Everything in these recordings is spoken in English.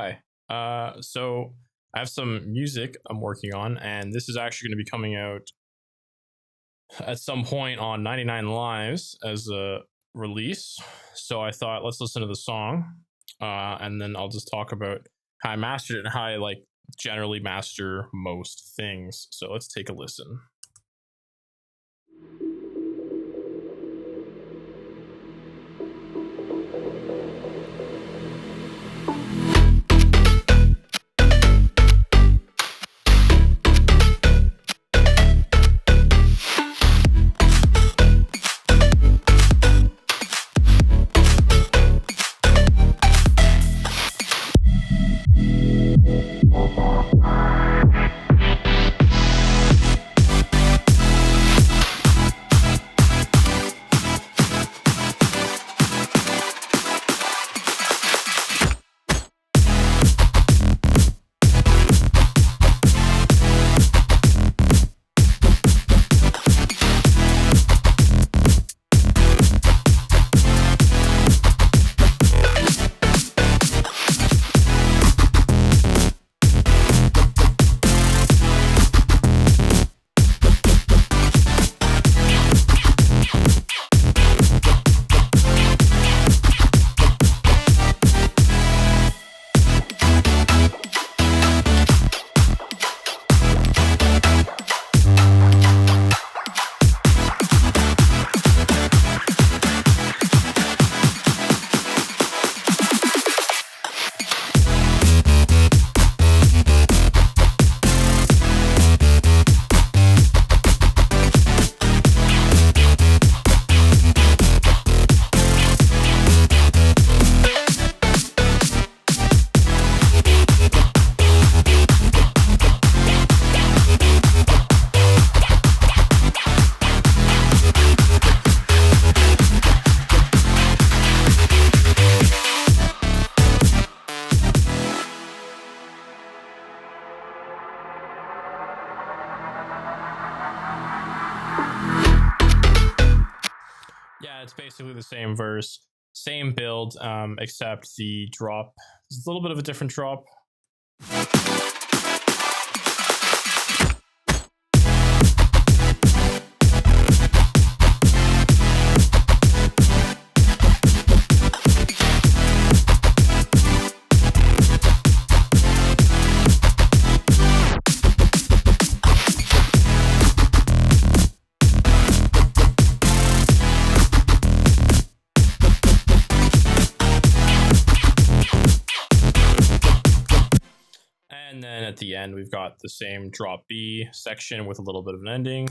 Hi. So I have some music I'm working on, and this is actually going to be coming out at some point on 99 Lives as a release. So I thought, let's listen to the song, and then I'll just talk about how I mastered it and how I like generally master most things. So let's take a listen. Yeah, it's basically the same verse, same build, except the drop is a little bit of a different drop. And then at the end, we've got the same drop B section with a little bit of an ending.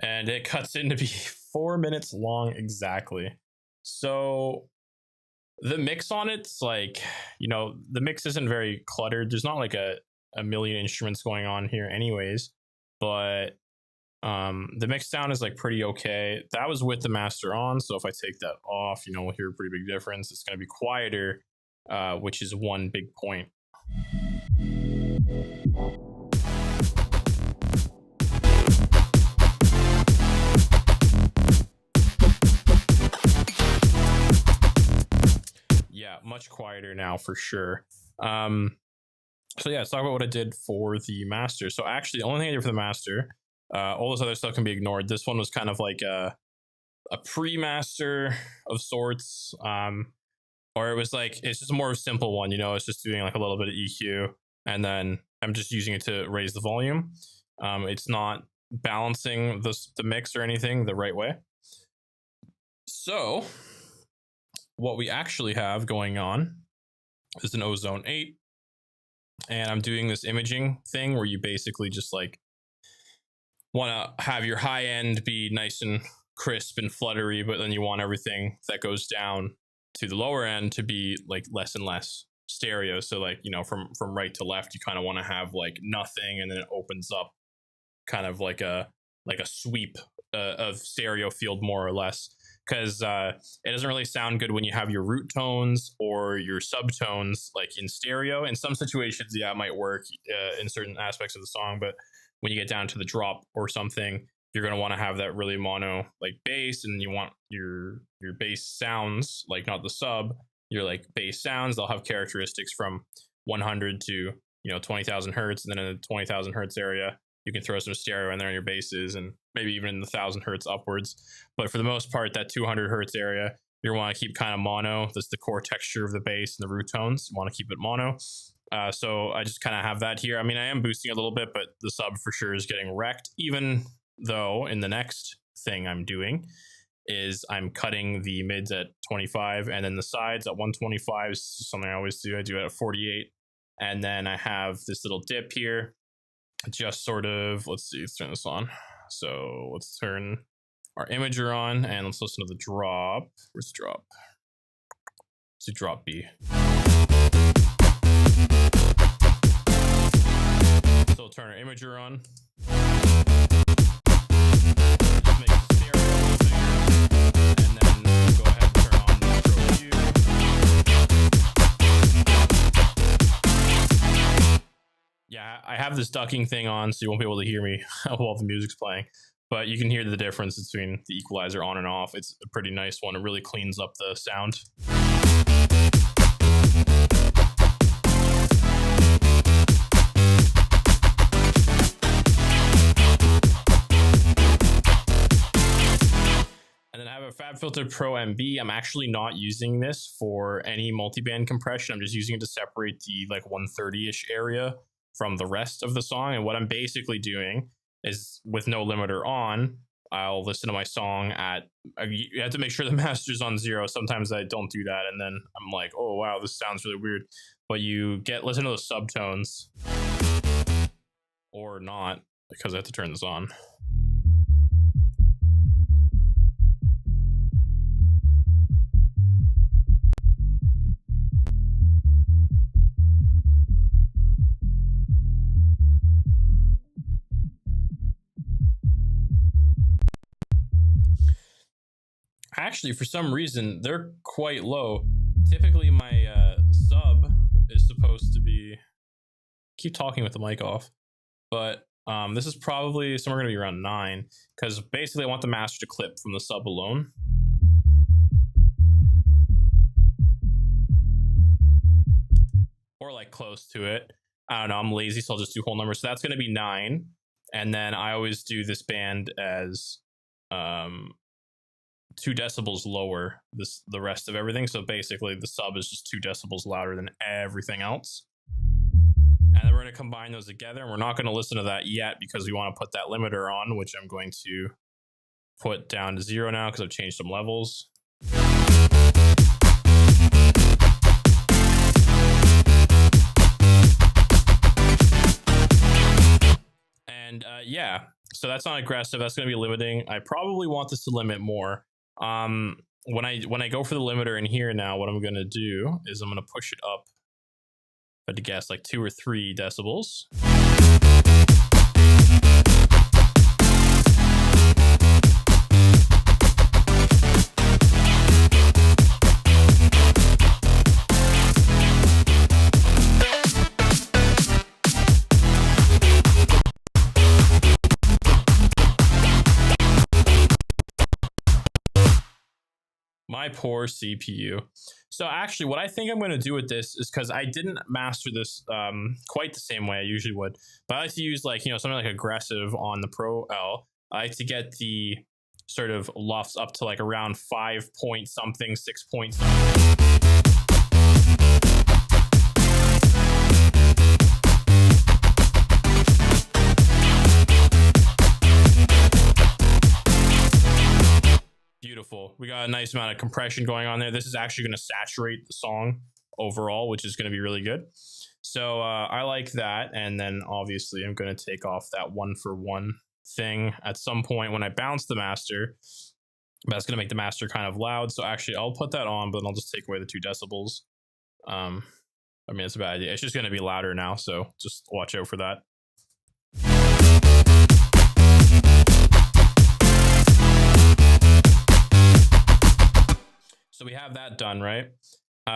And it cuts in to be 4 minutes long exactly. So the mix on it's like, the mix isn't very cluttered. There's not like a million instruments going on here anyways, but the mix sound is like pretty okay. That was with the master on, so if I take that off, we'll hear a pretty big difference. It's going to be quieter, which is one big point. Yeah, much quieter now for sure. So yeah, let's talk about what I did for the master. So actually, the only thing I did for the master, all this other stuff can be ignored. This one was kind of like a pre-master of sorts, or it was like it's just a more simple one. It's just doing like a little bit of EQ, and then I'm just using it to raise the volume. It's not balancing the mix or anything the right way. So what we actually have going on is an Ozone 8, and I'm doing this imaging thing where you basically just like want to have your high end be nice and crisp and fluttery, but then you want everything that goes down to the lower end to be like less and less stereo. So like, from right to left, you kind of want to have like nothing, and then it opens up kind of like a sweep of stereo field more or less. Because it doesn't really sound good when you have your root tones or your subtones like in stereo. In some situations, yeah, it might work in certain aspects of the song, but when you get down to the drop or something, you're going to want to have that really mono like bass, and you want your bass sounds, like not the sub, your like bass sounds, they'll have characteristics from 100 to 20,000 hertz, and then in the 20,000 hertz area you can throw some stereo in there in your basses, and maybe even in the 1,000 hertz upwards. But for the most part, that 200 hertz area, you want to keep kind of mono. That's the core texture of the bass and the root tones. You want to keep it mono. So I just kind of have that here. I mean, I am boosting a little bit, but the sub for sure is getting wrecked, even though in the next thing I'm doing is I'm cutting the mids at 25 and then the sides at 125 is something I always do. I do it at 48. And then I have this little dip here. Just sort of, let's see, let's turn this on. So let's turn our imager on and let's listen to the drop. Where's the drop? Let's do drop B. So we'll turn our imager on. Just make the stereo a little bigger, and then go ahead and turn on the Pro Q. Yeah, I have this ducking thing on, so you won't be able to hear me while the music's playing. But you can hear the difference between the equalizer on and off. It's a pretty nice one. It really cleans up the sound. And then I have a FabFilter Pro MB. I'm actually not using this for any multiband compression. I'm just using it to separate the like 130-ish area from the rest of the song. And what I'm basically doing is, with no limiter on, I'll listen to my song at, you have to make sure the master's on 0. Sometimes I don't do that, and then I'm like, oh wow, this sounds really weird. But you listen to those subtones, or not, because I have to turn this on. Actually, for some reason, they're quite low. Typically, my sub is supposed to be... Keep talking with the mic off. But this is probably somewhere going to be around 9. Because basically, I want the master to clip from the sub alone. Or like close to it. I don't know, I'm lazy, so I'll just do whole numbers. So that's going to be 9. And then I always do this band as... 2 decibels lower the rest of everything. So basically the sub is just 2 decibels louder than everything else. And then we're going to combine those together, and we're not going to listen to that yet because we want to put that limiter on, which I'm going to put down to 0 now because I've changed some levels. And yeah, so that's not aggressive. That's going to be limiting. I probably want this to limit more. When I go for the limiter in here now, what I'm going to do is I'm going to push it up, I had to guess, like 2 or 3 decibels. My poor CPU. So actually, what I think I'm going to do with this is, because I didn't master this quite the same way I usually would, but I like to use something like aggressive on the Pro L. I like to get the sort of lofts up to like around 5 point something, 6 point something. Beautiful. We got a nice amount of compression going on there. This is actually going to saturate the song overall, which is going to be really good. So I like that. And then obviously I'm going to take off that 1-for-1 thing at some point when I bounce the master. That's going to make the master kind of loud. So actually I'll put that on, but then I'll just take away the 2 decibels. I mean, it's a bad idea. It's just going to be louder now. So just watch out for that. So we have that done, right?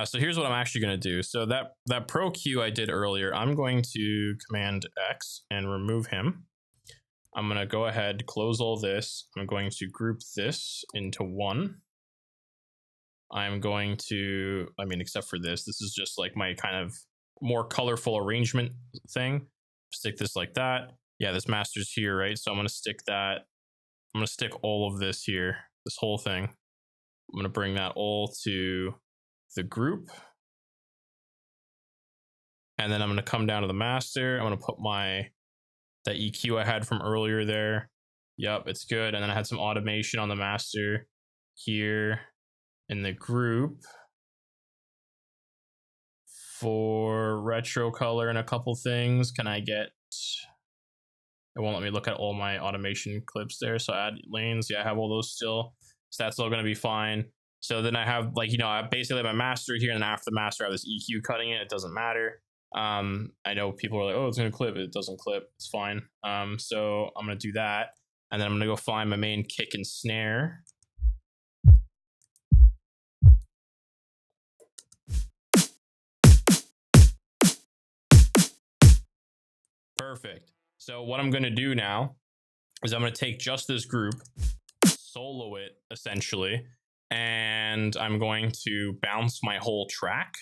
So here's what I'm actually going to do. So that Pro Q I did earlier, I'm going to Command X and remove him. I'm going to go ahead, close all this. I'm going to group this into one. I'm going to, I mean, except for this is just like my kind of more colorful arrangement thing. Stick this like that. Yeah, this master's here, right? So I'm going to stick that. I'm going to stick all of this here, this whole thing. I'm going to bring that all to the group. And then I'm going to come down to the master. I'm going to put that EQ I had from earlier there. Yep, it's good. And then I had some automation on the master here in the group for retro color and a couple things. Can I get, it won't let me look at all my automation clips there. So add lanes. Yeah, I have all those still. So that's all going to be fine. So then I have like, you know, I basically have my master here, and then after the master, I have this EQ cutting it. It doesn't matter. I know people are like, oh, it's going to clip. It doesn't clip. It's fine. So I'm going to do that. And then I'm going to go find my main kick and snare. Perfect. So what I'm going to do now is I'm going to take just this group, solo it essentially, and I'm going to bounce my whole track.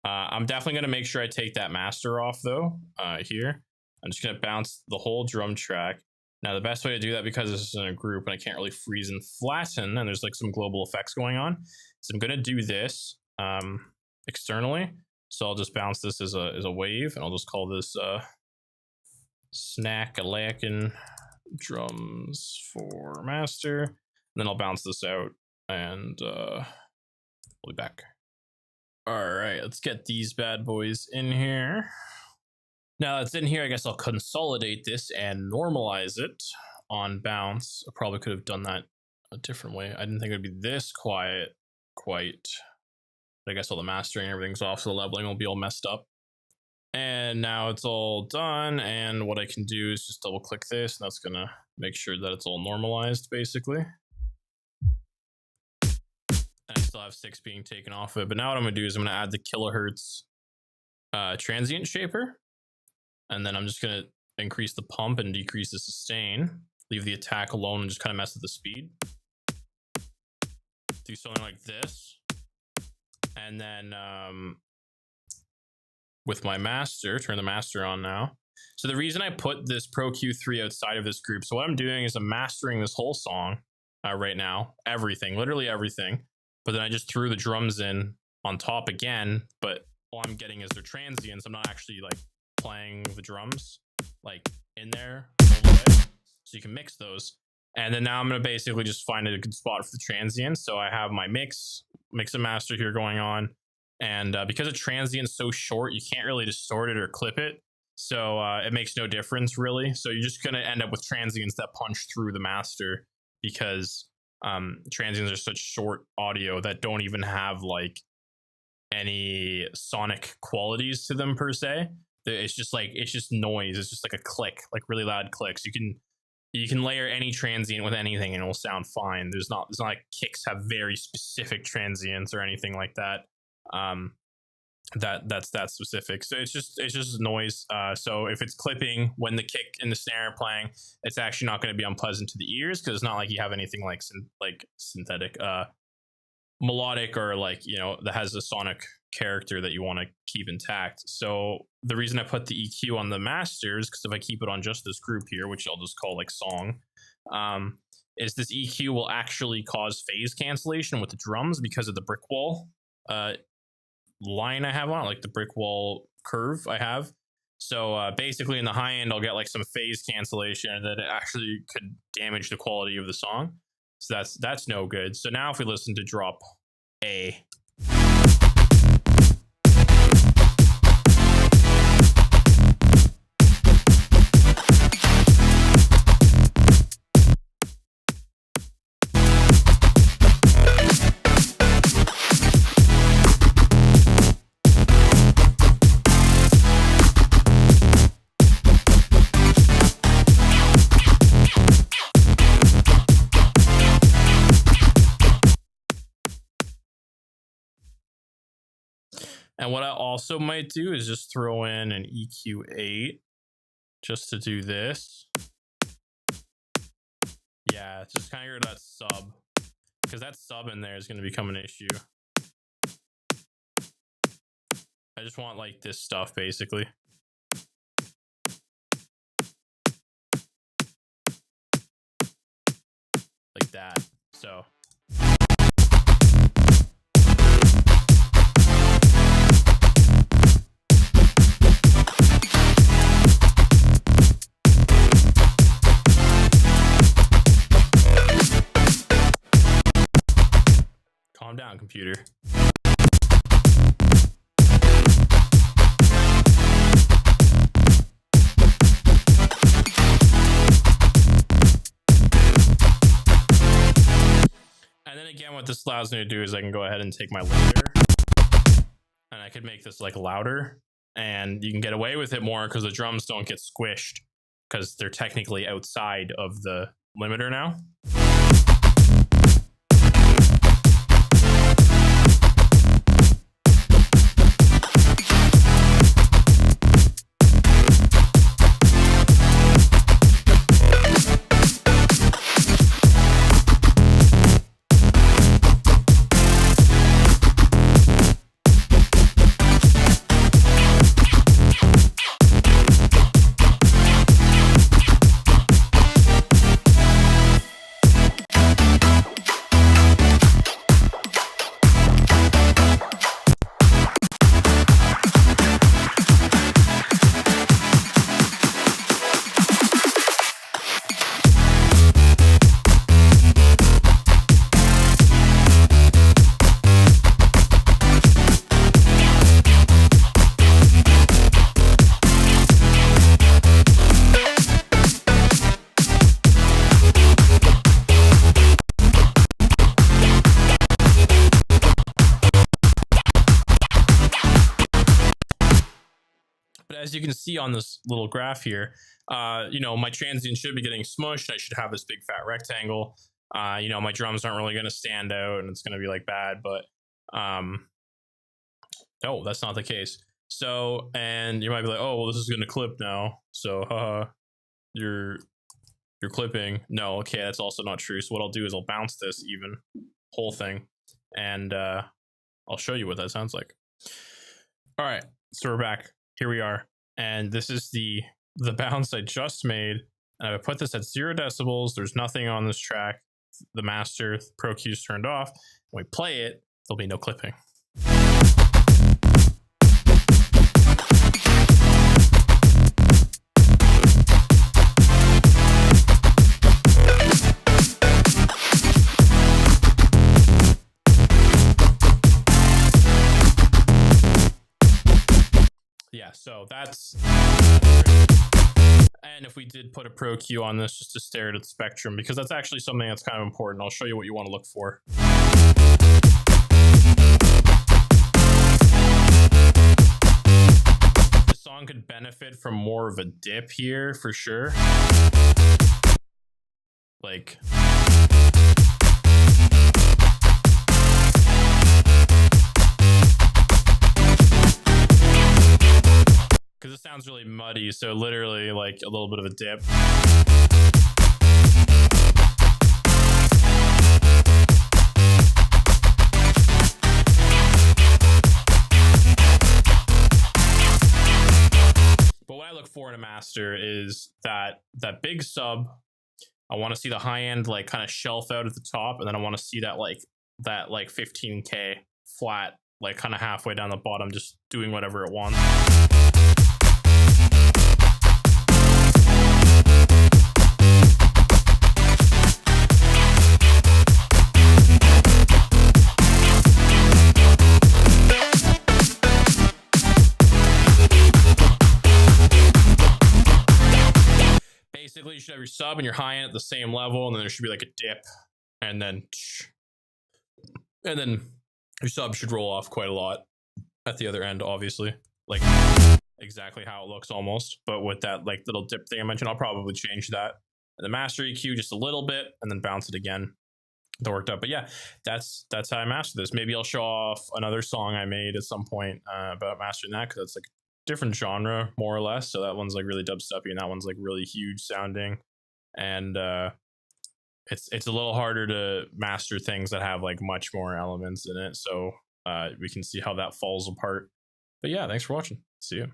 I'm definitely going to make sure I take that master off though, here. I'm just going to bounce the whole drum track. Now the best way to do that, because this is in a group and I can't really freeze and flatten, and there's like some global effects going on, so I'm going to do this externally. So I'll just bounce this as a wave, and I'll just call this snack-a-lackin' drums for master. And then I'll bounce this out, and we'll be back. All right, let's get these bad boys in here. Now it's in here, I guess I'll consolidate this and normalize it on bounce. I probably could have done that a different way. I didn't think it would be this quiet, quite. But I guess all the mastering and everything's off, so the leveling will be all messed up. And now it's all done, and what I can do is just double click this, and that's gonna make sure that it's all normalized, basically. And I still have 6 being taken off of it, but now what I'm gonna do is I'm gonna add the Kilohertz Transient shaper, and then I'm just gonna increase the pump and decrease the sustain, leave the attack alone, and just kind of mess with the speed. Do something like this. And then with my master, turn the master on now. So the reason I put this Pro Q3 outside of this group, so what I'm doing is I'm mastering this whole song right now, everything, literally everything. But then I just threw the drums in on top again, but all I'm getting is their transients. I'm not actually like playing the drums like in there all the way. So you can mix those. And then now I'm going to basically just find a good spot for the transients. So I have my mix and master here going on. And because a transient's so short, you can't really distort it or clip it. So it makes no difference really. So you're just going to end up with transients that punch through the master, because transients are such short audio that don't even have like any sonic qualities to them per se. It's just noise. It's just like a click, like really loud clicks. You can layer any transient with anything and it will sound fine. It's not like kicks have very specific transients or anything like that. That's that specific. So it's just noise. So if it's clipping when the kick and the snare are playing, it's actually not going to be unpleasant to the ears, because it's not like you have anything like synthetic, melodic, or like, you know, that has a sonic character that you want to keep intact. So the reason I put the EQ on the masters, because if I keep it on just this group here, which I'll just call like song, is this EQ will actually cause phase cancellation with the drums because of the brick wall line I have on it, like the brick wall curve I have. So basically in the high end, I'll get like some phase cancellation that it actually could damage the quality of the song. So that's no good. So now if we listen to drop A. And what I also might do is just throw in an EQ8 just to do this. Yeah, just kind of get rid of that sub, because that sub in there is going to become an issue. I just want like this stuff basically. Like that. So calm down, computer. And then again, what this allows me to do is I can go ahead and take my limiter and I could make this like louder, and you can get away with it more because the drums don't get squished because they're technically outside of the limiter now. As you can see on this little graph here, you know, my transient should be getting smushed. I should have this big fat rectangle. You know, my drums aren't really going to stand out and it's going to be like bad, but no, that's not the case. So, and you might be like, oh, well, this is going to clip now. So, you're clipping. No, okay, that's also not true. So what I'll do is I'll bounce this even whole thing, and I'll show you what that sounds like. All right, so we're back. Here we are. And this is the bounce I just made. And I put this at 0 decibels. There's nothing on this track. The master Pro Q's turned off. When we play it, there'll be no clipping. Yeah, so that's, and if we did put a Pro Q on this just to stare at the spectrum, because that's actually something that's kind of important. I'll show you what you want to look for. This song could benefit from more of a dip here for sure. Like, because it sounds really muddy, so literally like a little bit of a dip. But what I look for in a master is that big sub. I want to see the high end like kind of shelf out at the top, and then I want to see that 15K flat, like kind of halfway down the bottom, just doing whatever it wants. Basically, you should have your sub and your high end at the same level, and then there should be like a dip, and then your sub should roll off quite a lot at the other end, obviously, like exactly how it looks almost. But with that like little dip thing I mentioned, I'll probably change that. And the master EQ just a little bit, and then bounce it again. That worked out. But yeah, that's how I master this. Maybe I'll show off another song I made at some point about mastering that, because that's like different genre more or less. So that one's like really dubsteppy, and that one's like really huge sounding, and it's a little harder to master things that have like much more elements in it. So we can see how that falls apart. But yeah, thanks for watching. See you.